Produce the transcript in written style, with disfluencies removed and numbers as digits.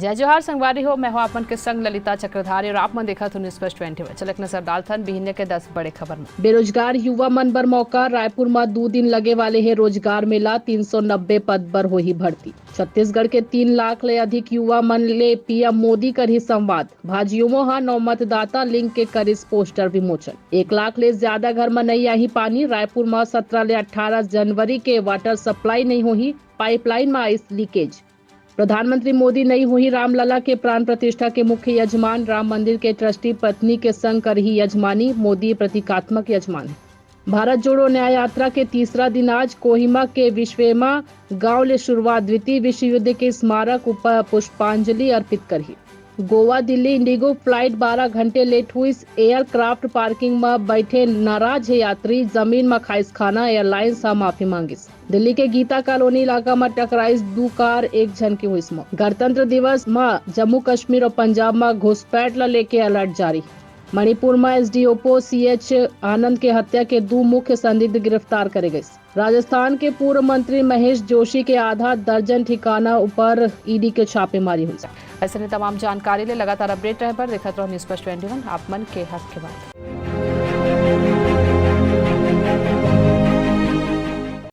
जय जोहार संगवारी हो। मैं हूं आपन के संग ललिता चक्रधारी और आप मन देखा न्यूज़ फर्स्ट 20। चलक नजर डालथन बिहने के 10 बड़े खबर में। बेरोजगार युवा मन बर मौका। रायपुर में 2 दिन लगे वाले है रोजगार मेला। 390 पद पर हो ही भर्ती। छत्तीसगढ़ के 3 लाख ले अधिक युवा मन ले पीएम मोदी कर ही संवाद। भाजयुमो हा 9 मतदाता लिंक के करिस पोस्टर विमोचन। 1 लाख ले ज्यादा घर में नहीं आई पानी। रायपुर में 17 ले 18 जनवरी के वाटर सप्लाई नहीं होही। पाइपलाइन में आइस लीकेज। प्रधानमंत्री मोदी नहीं हुई रामलला के प्राण प्रतिष्ठा के मुख्य यजमान। राम मंदिर के ट्रस्टी पत्नी के संग कर ही यजमानी। मोदी प्रतीकात्मक यजमान है। भारत जोड़ो न्याय यात्रा के तीसरा दिन आज कोहिमा के विश्वेमा गांव ले शुरुआत। द्वितीय विश्व युद्ध के स्मारक ऊपर पुष्पांजलि अर्पित कर ही। गोवा दिल्ली इंडिगो फ्लाइट 12 घंटे लेट हुई। एयरक्राफ्ट पार्किंग में बैठे नाराज है यात्री। जमीन में खाइस खाना। एयरलाइंस से माफी मांगिस। दिल्ली के गीता कॉलोनी इलाका में टकराइस 2 कार, 1 जन की हुई मौत। गणतंत्र दिवस में जम्मू कश्मीर और पंजाब में घुसपैठ लेके अलर्ट जारी। मणिपुर में एसडीओपो सीएच आनंद के हत्या के 2 मुख्य संदिग्ध गिरफ्तार करे गए। राजस्थान के पूर्व मंत्री महेश जोशी के आधा दर्जन ठिकाना ऊपर ईडी के छापेमारी हुई। ऐसे ने तमाम जानकारी ले लगातार अपडेट रहे पर देखा तो न्यूज़ फर्स्ट 21 आप मन के हक के बाद।